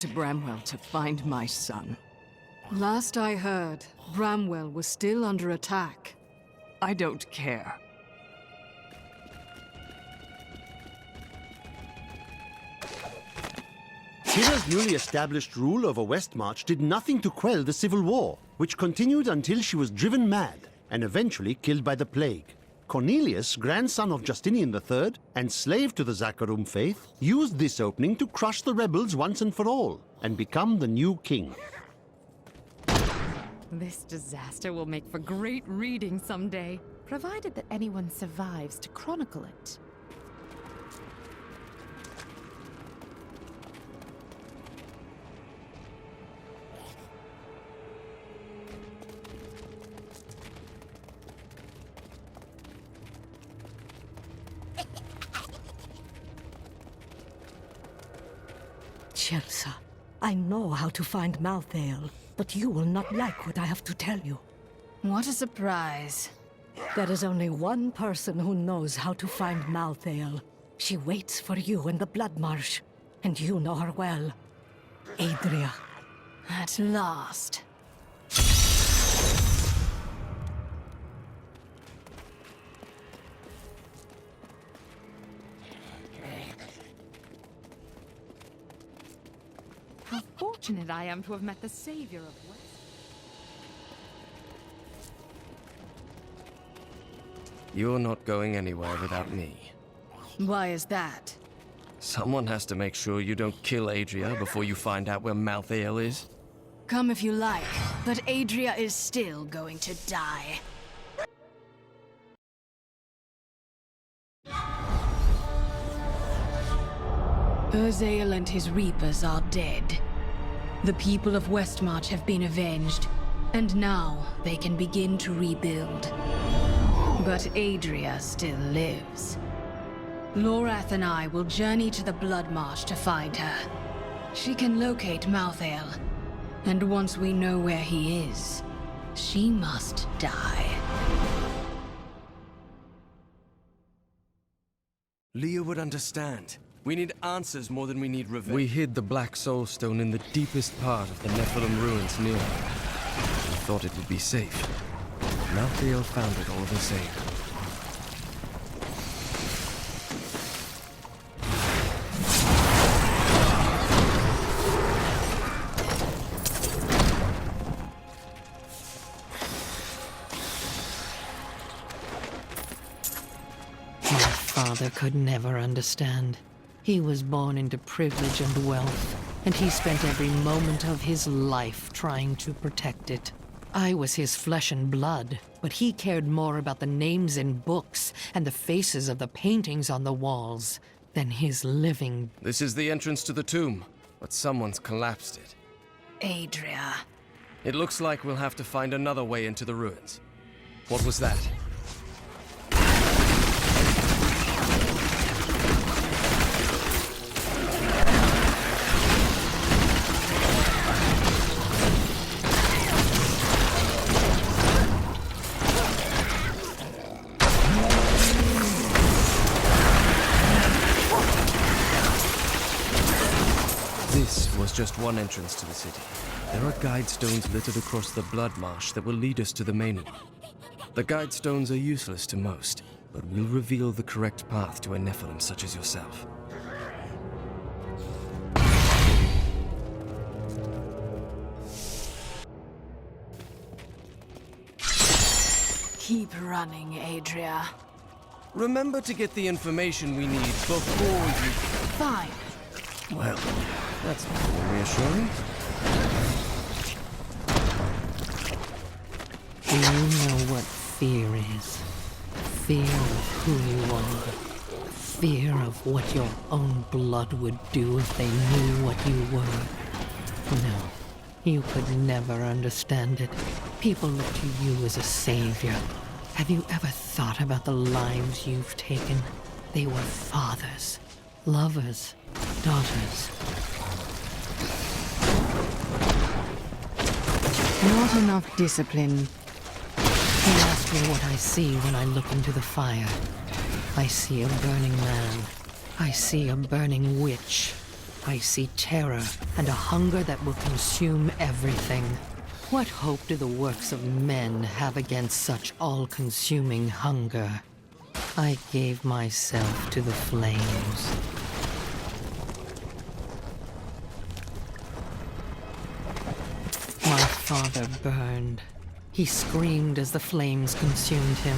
to Bramwell to find my son. Last I heard, Bramwell was still under attack. I don't care. Tira's newly established rule over Westmarch did nothing to quell the civil war, which continued until she was driven mad and eventually killed by the plague. Cornelius, grandson of Justinian III and slave to the Zakharum faith, used this opening to crush the rebels once and for all and become the new king. This disaster will make for great reading someday, provided that anyone survives to chronicle it. Chelsea, I know how to find Malthael, but you will not like what I have to tell you. What a surprise. There is only one person who knows how to find Malthael. She waits for you in the Blood Marsh, and you know her well. Adria. At last. How fortunate I am to have met the savior of West. You're not going anywhere without me. Why is that? Someone has to make sure you don't kill Adria before you find out where Malthael is. Come if you like, but Adria is still going to die. Urzael and his Reapers are dead. The people of Westmarch have been avenged, and now they can begin to rebuild. But Adria still lives. Lorath and I will journey to the Blood Marsh to find her. She can locate Malthael, and once we know where he is, she must die. Leah would understand. We need answers more than we need revenge. We hid the Black Soul Stone in the deepest part of the Nephilim ruins near her. We thought it would be safe. Malthael found it all the same. My father could never understand. He was born into privilege and wealth, and he spent every moment of his life trying to protect it. I was his flesh and blood, but he cared more about the names in books and the faces of the paintings on the walls than his living. This is the entrance to the tomb, but someone's collapsed it. Adria. It looks like we'll have to find another way into the ruins. What was that? This was just one entrance to the city. There are guide stones littered across the Blood Marsh that will lead us to the main one. The guide stones are useless to most, but will reveal the correct path to a Nephilim such as yourself. Keep running, Adria. Remember to get the information we need before you... Fine. Well, that's a little reassuring. Do you know what fear is? Fear of who you are. Fear of what your own blood would do if they knew what you were. No, you could never understand it. People look to you as a savior. Have you ever thought about the lives you've taken? They were fathers, lovers, daughters. Not enough discipline. You ask me what I see when I look into the fire. I see a burning man. I see a burning witch. I see terror and a hunger that will consume everything. What hope do the works of men have against such all-consuming hunger? I gave myself to the flames. My father burned. He screamed as the flames consumed him.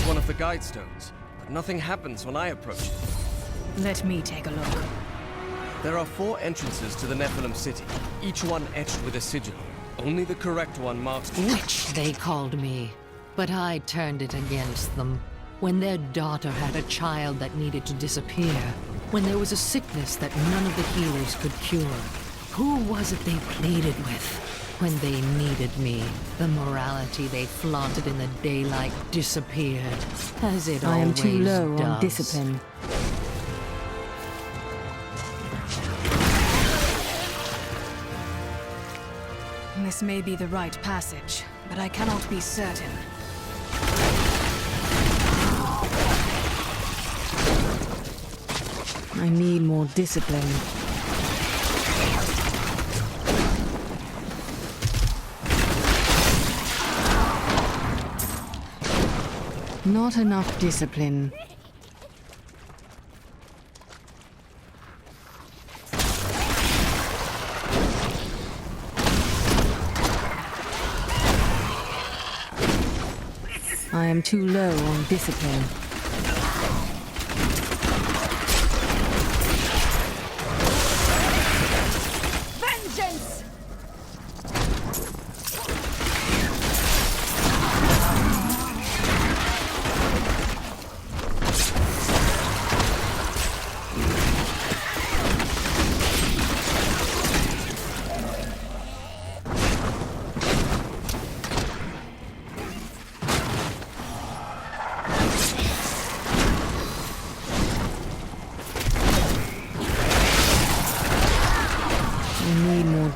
One of the guide stones, but nothing happens when I approach it. Let me take a look. There are 4 entrances to the Nephilim city, each one etched with a sigil. Only the correct one marks Witch, they called me. But I turned it against them. When their daughter had a child that needed to disappear. When there was a sickness that none of the healers could cure. Who was it they pleaded with? When they needed me, the morality they flaunted in the daylight disappeared, as it I am always too low does. on discipline. This may be the right passage, but I cannot be certain. I need more discipline. Not enough discipline. I am too low on discipline. Vengeance!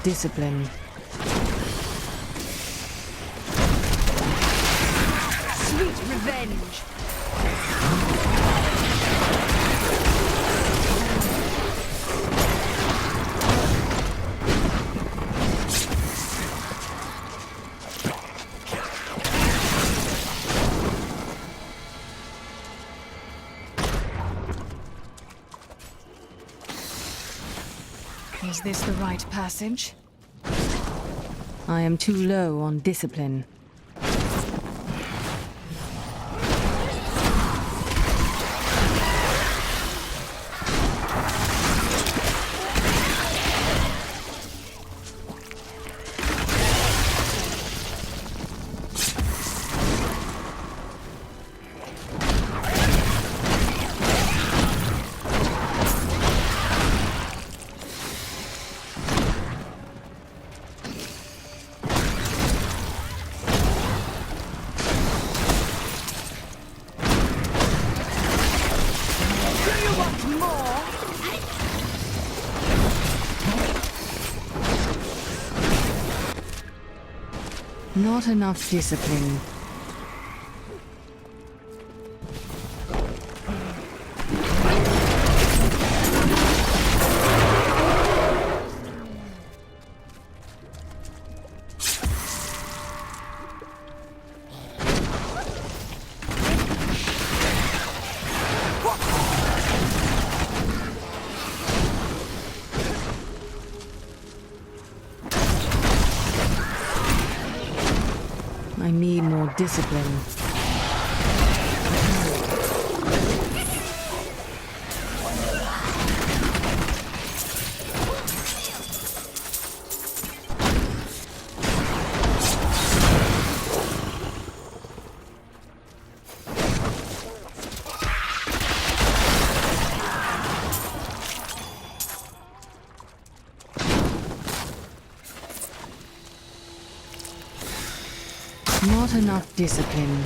Discipline. Sweet revenge! Is this the right passage? I am too low on discipline. Not enough discipline. I need more discipline. Not enough discipline.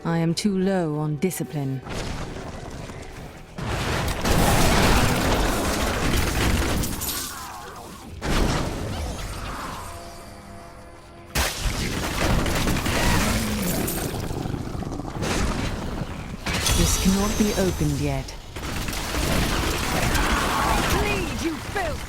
I am too low on discipline. This cannot be opened yet. Bleed, you filth!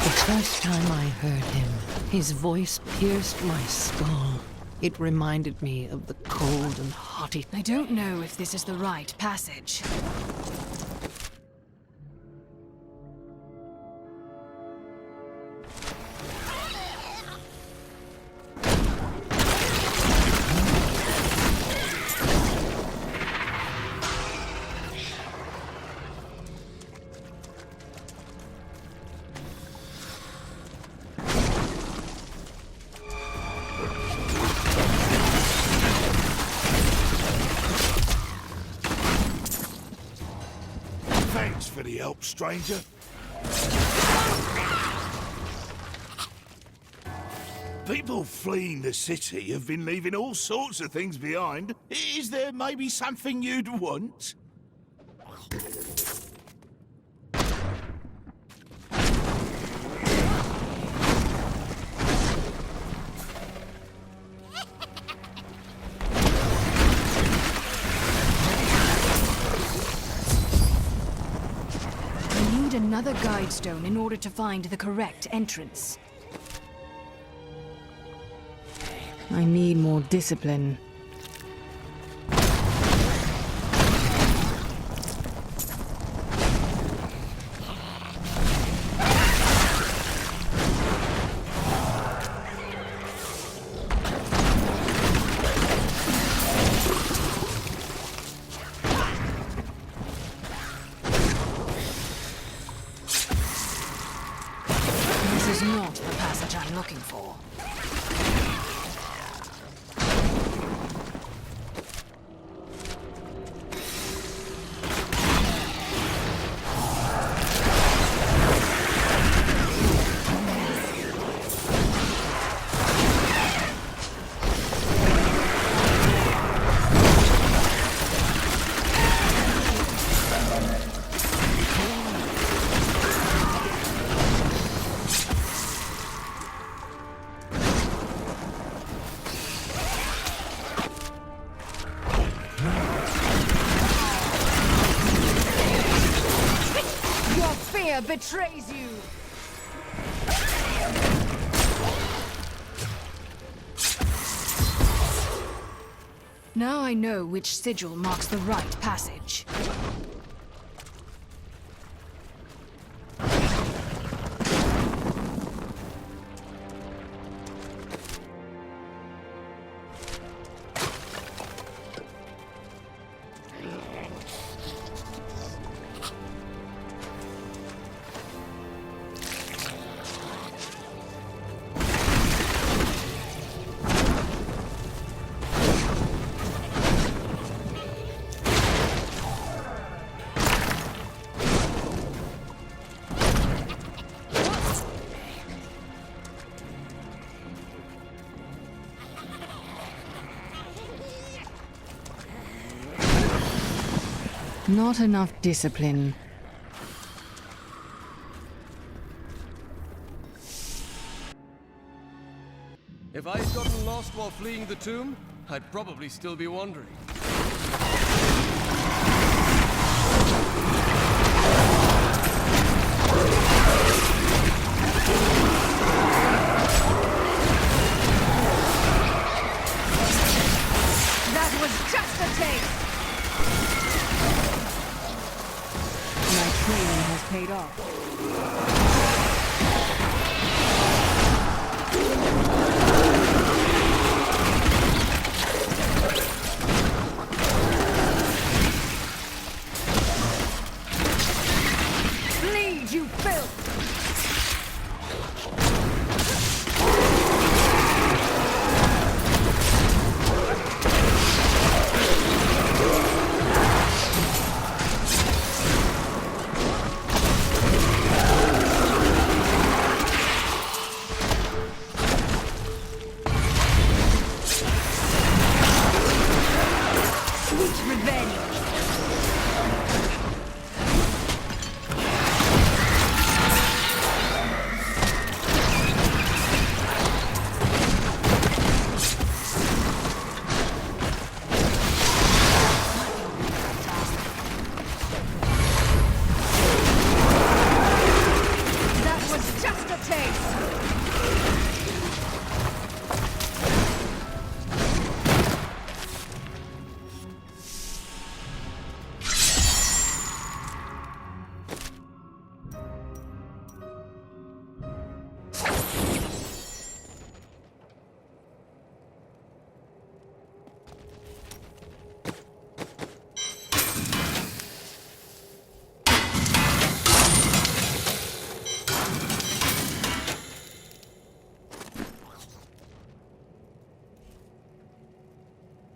The first time I heard him, his voice pierced my skull. It reminded me of the cold and haughty. I don't know if this is the right passage. Thanks for the help, stranger. People fleeing the city have been leaving all sorts of things behind. Is there maybe something you'd want? I need another guide stone in order to find the correct entrance. I need more discipline. This is not the passage I'm looking for. Your fear betrays you! Now I know which sigil marks the right passage. Not enough discipline. If I had gotten lost while fleeing the tomb, I'd probably still be wandering.